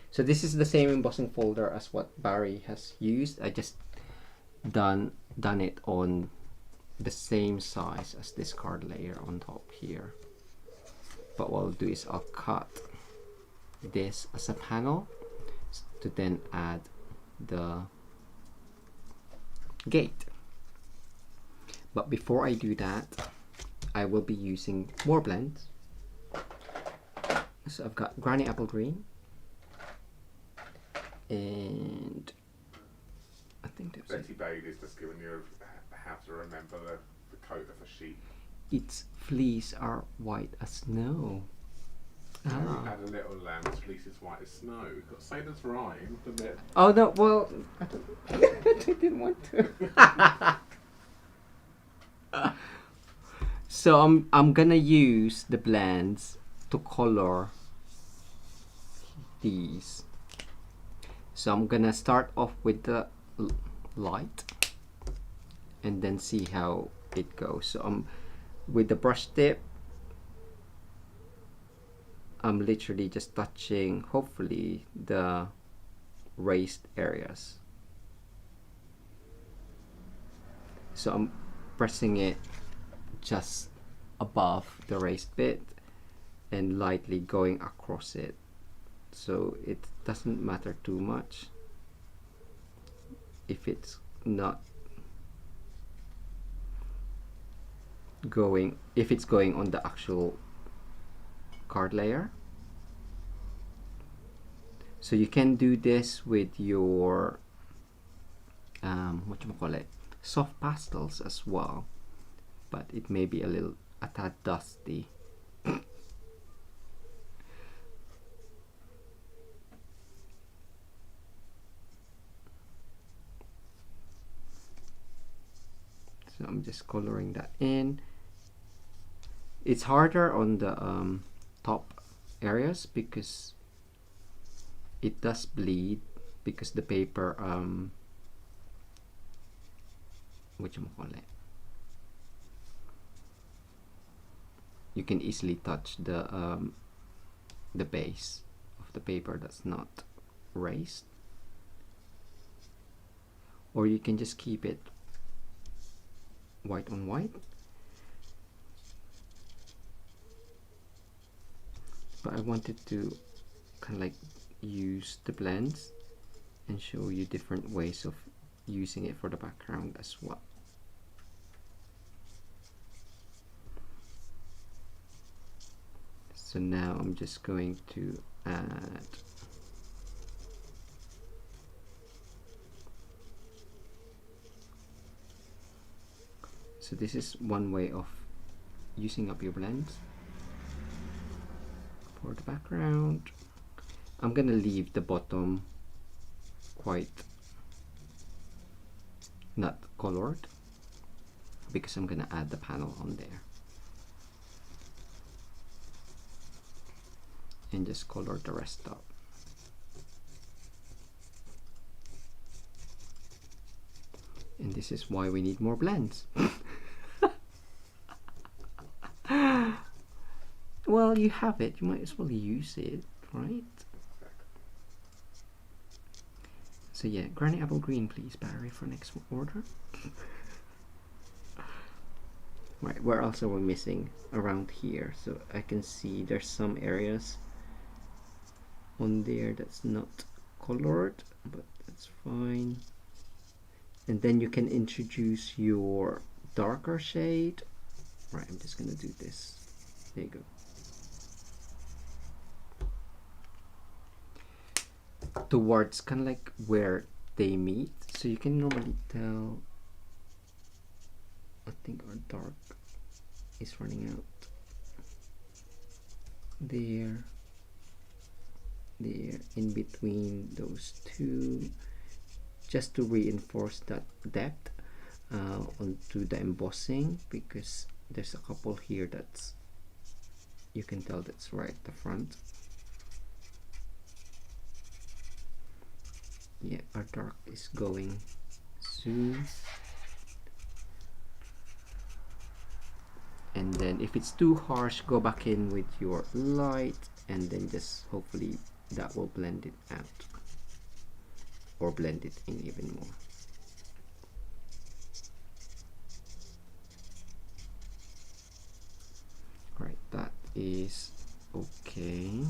So this is the same embossing folder as what Barry has used. I just done it on the same size as this card layer on top here. But what I'll do is I'll cut this as a panel to then add the gate. But before I do that, I will be using more blends. So I've got Granny Apple Green, and I think there's Betty Bailey's just given you how to remember the coat of a sheep. its fleece are white as snow. You had a little lamb's fleece is white as snow. You've got to say this rhyme, doesn't it? Oh no, well, I didn't want to. So I'm gonna use the blends to color these. So I'm gonna start off with the light and then see how it goes. So with the brush tip, I'm literally just touching, hopefully, the raised areas. So I'm pressing it just above the raised bit and lightly going across it. So it doesn't matter too much if it's not going, if it's going on the actual card layer. So you can do this with your whatchamacallit, soft pastels as well, but it may be a tad dusty. So I'm just coloring that in. It's harder on the top areas because it does bleed, because the paper whatchamacallit, you can easily touch the base of the paper that's not raised, or you can just keep it white on white. But I wanted to kind of like use the blends and show you different ways of using it for the background as well. So now I'm just going to add so this is one way of using up your blends for the background. I'm gonna leave the bottom quite not colored because I'm gonna add the panel on there, and just color the rest up. And this is why we need more blends. Well, you have it, you might as well use it, right? So yeah, Granny Apple Green please, Barry, for next order. Right, where else are we missing? Around here. So I can see there's some areas on there that's not colored, but that's fine. And then you can introduce your darker shade. Right, I'm just gonna do this. There you go. Towards kind of like where they meet, so you can normally tell. I think our dark is running out. There, in between those two, just to reinforce that depth onto the embossing, because there's a couple here that's, you can tell that's right at the front. Yeah, our dark is going soon. And then if it's too harsh, go back in with your light, and then just hopefully that will blend it out, or blend it in even more. Right, that is okay.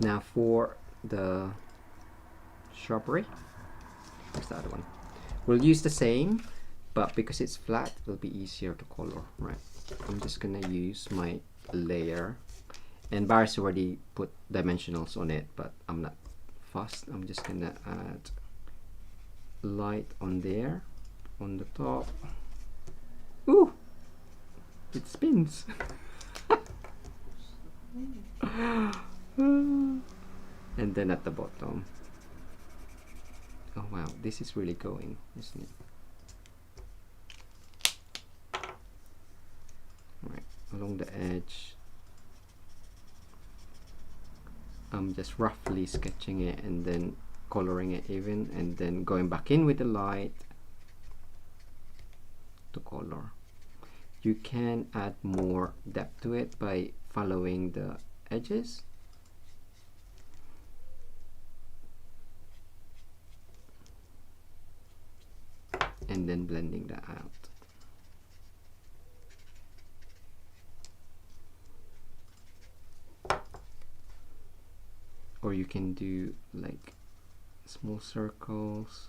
Now for the shrubbery, where's the other one? We'll use the same, but because it's flat, it'll be easier to color. Right, I'm just gonna use my layer, and Barry's already put dimensionals on it, but I'm not fussed. I'm just gonna add light on there, on the top. Ooh, it spins. And then at the bottom. Oh wow, this is really going, isn't it? Right, along the edge. I'm just roughly sketching it and then coloring it even, and then going back in with the light to color. You can add more depth to it by following the edges. And then blending that out. Or you can do like small circles.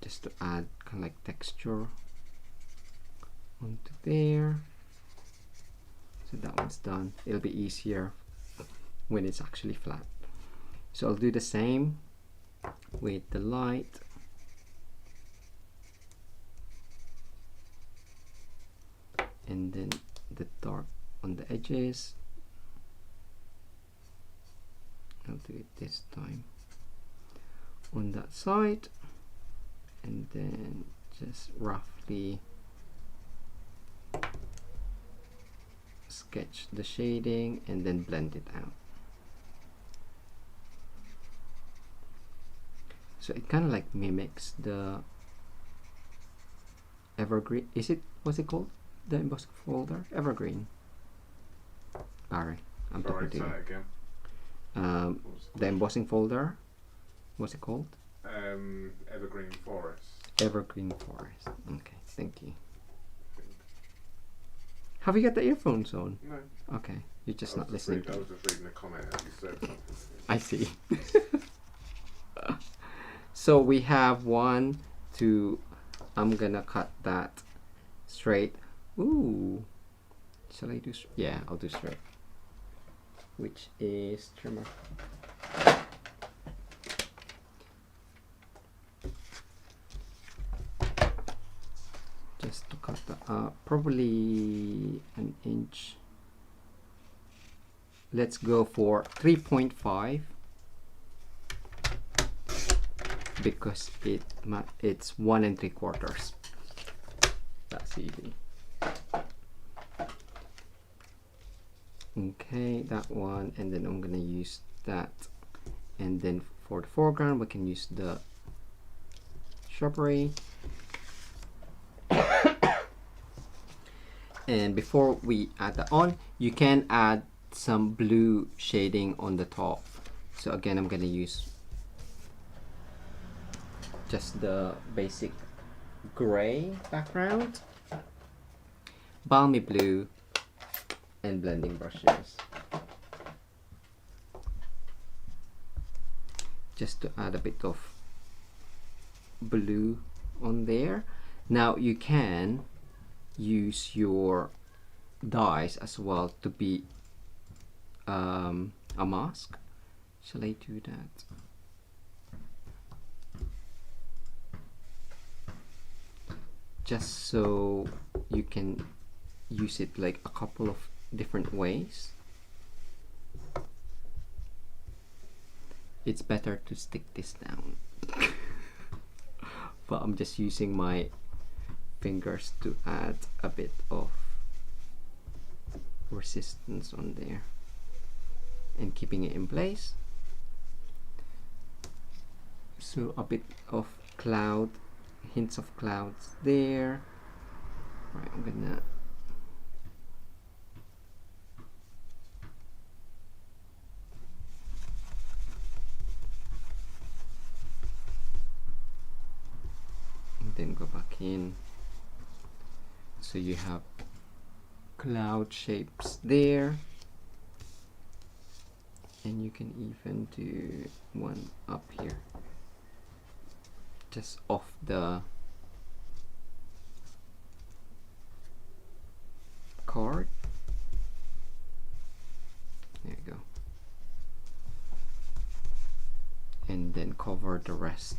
Just to add kind of like texture onto there. So that one's done. It'll be easier when it's actually flat. So I'll do the same with the light. And then the dark on the edges. I'll do it this time on that side. And then just roughly sketch the shading and then blend it out. So it kind of like mimics the Evergreen. Is it, what's it called? The embossing folder? Evergreen. Barry, I'm talking to you. Again. The embossing folder, what's it called? Evergreen Forest. Evergreen Forest. Okay, thank you. Have you got the earphones on? No. Okay, you're just not listening. I was just reading a comment as you said something. I see. So we have 1, 2. I'm gonna cut that straight. Ooh. Shall I do? Yeah, I'll do straight. Which is trimmer. Just to cut that up, probably an inch. Let's go for 3.5 because it's 1 3/4. That's easy. Okay, that one, and then I'm gonna use that, and then for the foreground we can use the shrubbery. And before we add that on, you can add some blue shading on the top. So again, I'm gonna use just the basic gray background, balmy blue, and blending brushes. Just to add a bit of blue on there. Now you can use your dies as well to be a mask. Shall I do that? Just so you can use it like a couple of different ways. It's better to stick this down. But I'm just using my fingers to add a bit of resistance on there and keeping it in place. So a bit of cloud, hints of clouds there. Right, I'm gonna then go back in, so you have cloud shapes there, and you can even do one up here just off the card. There you go, and then cover the rest.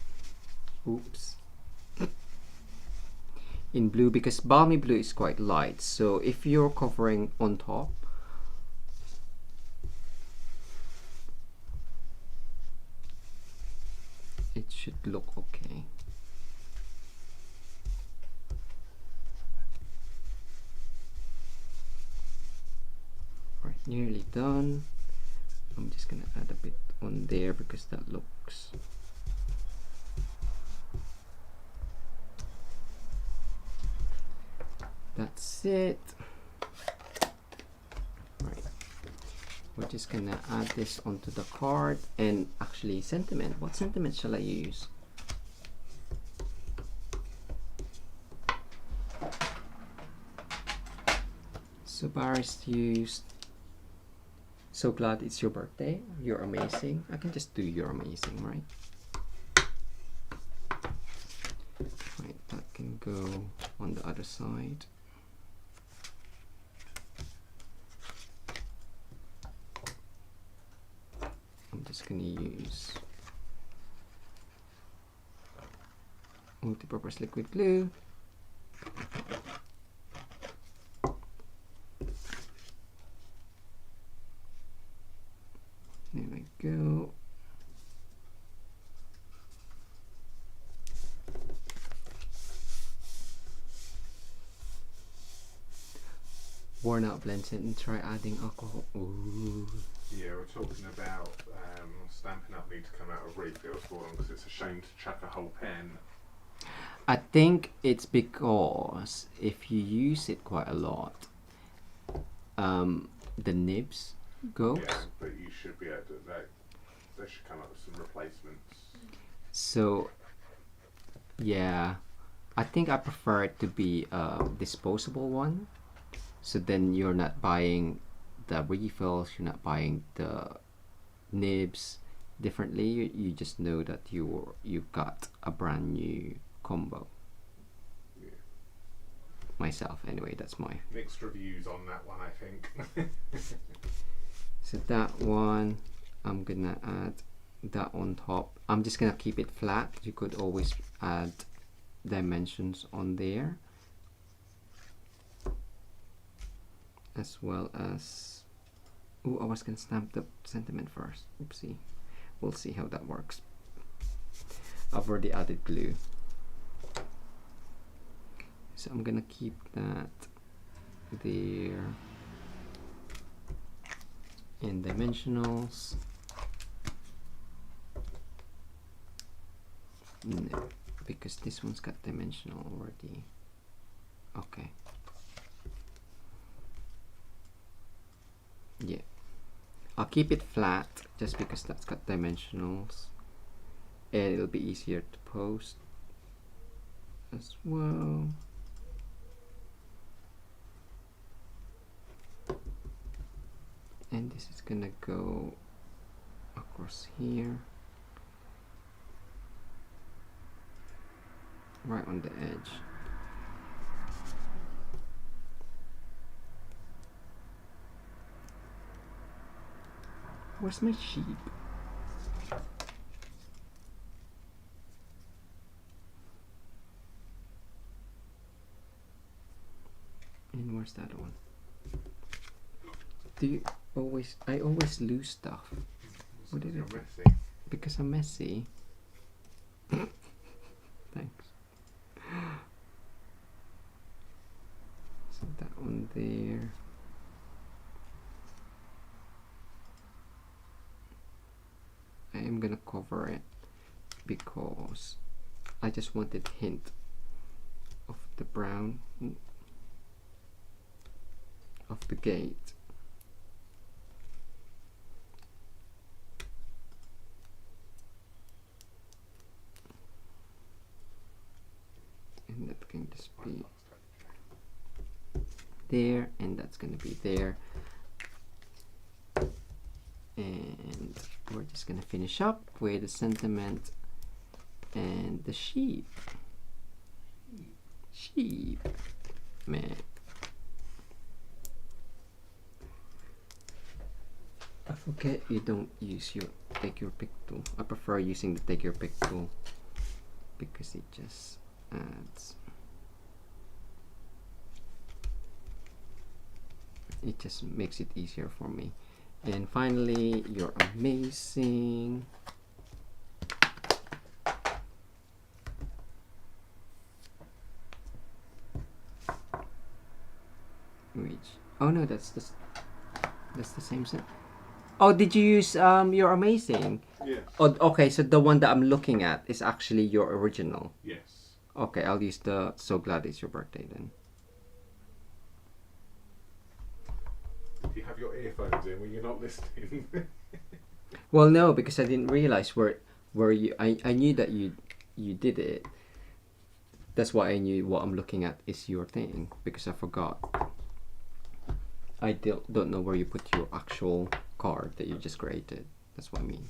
Oops. In blue, because balmy blue is quite light, so if you're covering on top, it should look okay. Right, nearly done. I'm just gonna add a bit on there because that looks that's it. Right, we're just gonna add this onto the card. And actually, sentiment, what sentiment shall I use? So Barry's used "So glad it's your birthday, you're amazing." I can just do "you're amazing," right? Right, that can go on the other side. I'm just going to use multi-purpose liquid glue. There we go. Worn out blends it and try adding alcohol. Ooh. Yeah, we're talking about Stampin' Up! Need to come out of refills for them because it's a shame to chuck a whole pen. I think it's because if you use it quite a lot, the nibs go. Yeah, but you should be able to, they should come up with some replacements. So, yeah, I think I prefer it to be a disposable one. So then you're not buying the refills, you're not buying the nibs differently. You just know that you've got a brand new combo. Yeah. Myself, anyway, that's my Mixed reviews on that one, I think. So that one, I'm gonna add that on top. I'm just gonna keep it flat. You could always add dimensions on there, as well as, oh, I was gonna stamp the sentiment first. Oopsie. We'll see how that works. I've already added glue, so I'm gonna keep that there. In dimensionals, no, because this one's got dimensional already. Okay, yeah, I'll keep it flat just because that's got dimensionals and it'll be easier to post as well. And this is gonna go across here, right on the edge. Where's my sheep? And where's that one? Do you always? I always lose stuff. What did it? Messy. Because I'm messy. Thanks. So that one there. I am gonna cover it because I just wanted hint of the brown of the gate. And that can just be there, and that's gonna be there. And we're just gonna finish up with the sentiment and the sheep. Sheep, man. I forget you don't use your take your pick tool. I prefer using the take your pick tool because it just adds. It just makes it easier for me. And finally, you're amazing. Which? Oh no, that's the same set. Oh, did you use you're amazing? Yes. Oh, okay. So the one that I'm looking at is actually your original. Yes. Okay, I'll use the So Glad It's Your Birthday then. You have your earphones in when you're not listening. Well, no, because I didn't realize where you. I knew that you did it. That's why I knew what I'm looking at is your thing because I forgot. I don't know where you put your actual card that you just created. That's what I mean.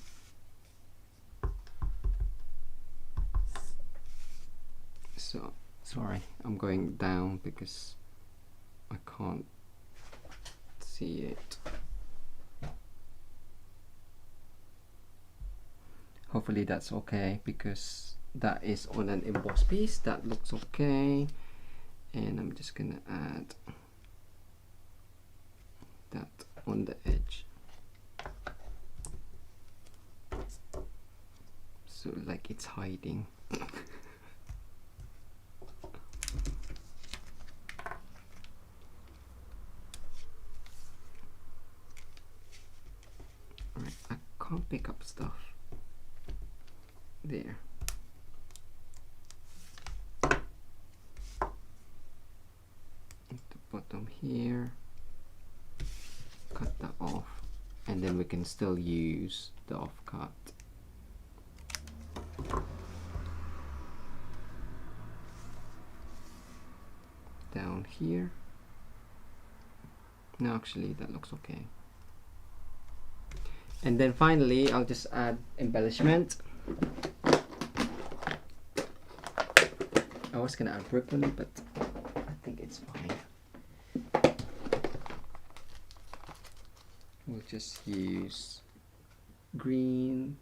So sorry, I'm going down because I can't see it. Hopefully that's okay because that is on an embossed piece. That looks okay. And I'm just gonna add that on the edge. So like it's hiding. Right, I can't pick up stuff. There. At the bottom here. Cut that off. And then we can still use the offcut. Down here. No, actually that looks okay. And then finally I'll just add embellishment. I was gonna add ribbon, but I think it's fine. We'll just use green.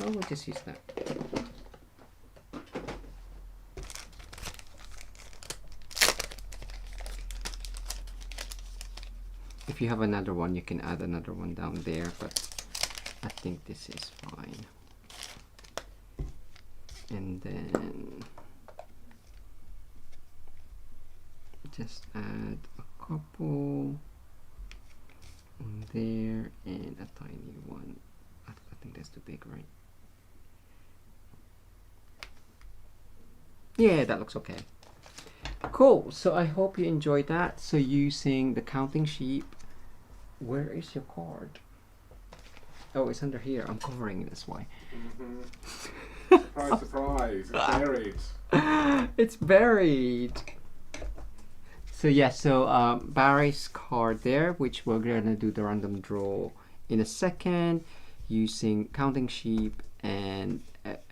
Oh, we'll just use that. If you have another one, you can add another one down there, but I think this is fine. And then just add a couple on there and a tiny one. I think that's too big, right? Yeah, that looks okay. Cool, so I hope you enjoyed that. So using the counting sheep, where is your card? Oh, it's under here. I'm covering it this way. Surprise, surprise. It's buried. It's buried. So yeah, so Barry's card there, which we're gonna do the random draw in a second, using counting sheep and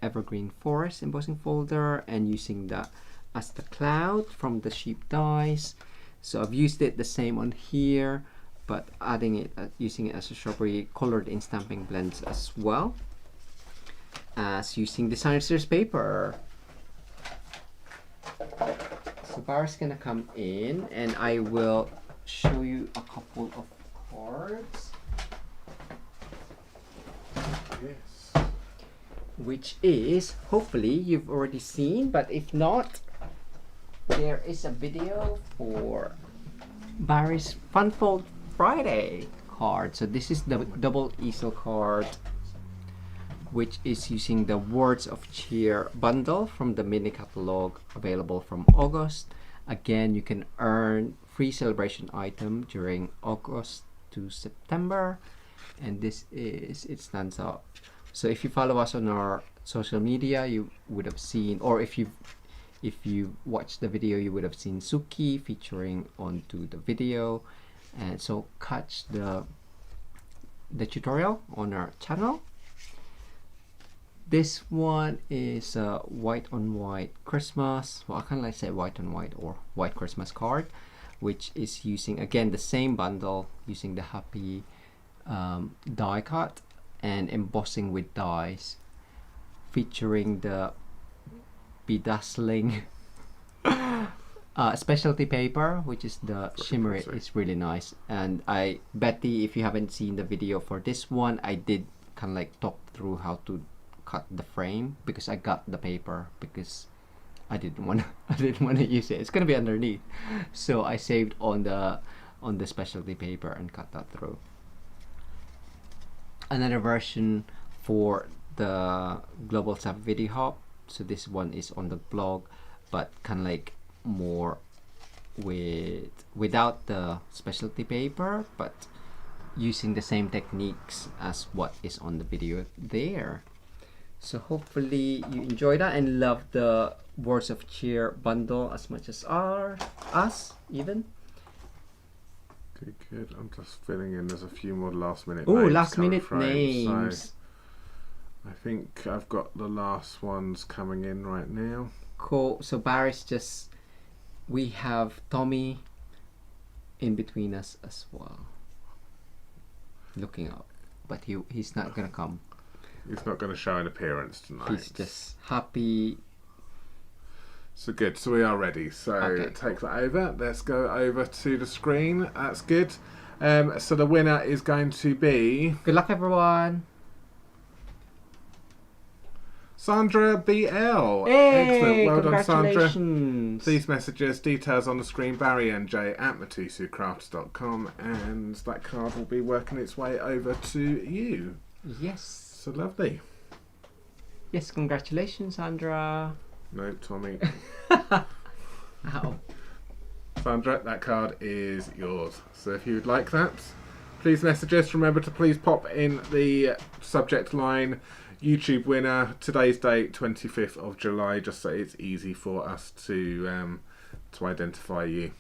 Evergreen Forest embossing folder, and using that as the cloud from the sheep dies. So I've used it the same on here, but adding it, using it as a shrubbery colored in stamping blends as well as using Demonstrators paper. So Barry's gonna come in and I will show you a couple of cards. Yes. Which is, hopefully you've already seen, but if not, there is a video for Barry's Funfold Friday card. So this is the double easel card, which is using the Words of Cheer bundle from the mini catalog, available from August. Again, you can earn free celebration item during August to September, and this is, it stands out. So if you follow us on our social media, you would have seen, or if you watched the video, you would have seen Suki featuring onto the video. And so catch the tutorial on our channel. This one is a white on white Christmas, well, I kind of like say white on white or white Christmas card, which is using again the same bundle, using the happy die cut and embossing with dies, featuring the bedazzling specialty paper, which is the shimmery. It's really nice. And Betty, if you haven't seen the video for this one, I did kind of like talk through how to cut the frame, because I got the paper because I didn't want to use it. It's gonna be underneath, so I saved on the specialty paper and cut that through. Another version for the Global Sap Video Hop. So this one is on the blog, but kind of like more without the specialty paper, but using the same techniques as what is on the video there. So hopefully you enjoy that and love the Words of Cheer bundle as much as us even. Good, good. I'm just filling in. There's a few more last minute. Oh, names last coming minute through, names. So I think I've got the last ones coming in right now. Cool. So Barry's just, we have Tommy in between us as well, looking up, but he's not gonna come. He's not going to show an appearance tonight. He's just happy. So good. So we are ready. So Okay, take that over. Let's go over to the screen. That's good. So the winner is going to be Good luck, everyone. Sandra BL. Hey, excellent. Well done, Sandra. congratulations. Please message us, details on the screen, barrynj@mitosucrafts.com, and that card will be working its way over to you. Yes. So lovely. Yes, congratulations, Sandra. No, Tommy. Ow. Sandra, that card is yours. So if you would like that, please message us. Remember to please pop in the subject line YouTube winner, today's date 25th of July, just so it's easy for us to identify you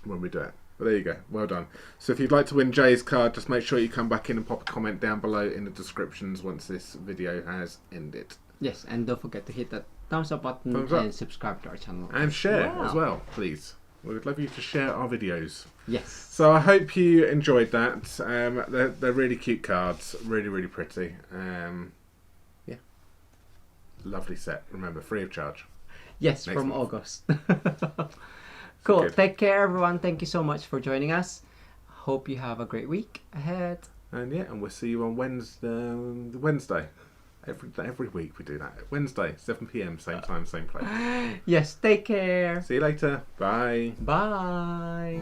when we do it. But there you go, well done. So if you'd like to win Jay's card, just make sure you come back in and pop a comment down below in the descriptions once this video has ended. Yes, and don't forget to hit that thumbs up button and subscribe to our channel. And share as well, please. We would love you to share our videos. Yes. So I hope you enjoyed that. They're really cute cards, really, really pretty. Yeah. Lovely set. Remember, free of charge. Yes, Next from month. August. Cool. Good. Take care, everyone. Thank you so much for joining us. Hope you have a great week ahead. And yeah, and we'll see you on Wednesday. Every week we do that. Wednesday, 7 PM, same time, same place. Yes, take care. See you later. Bye. Bye.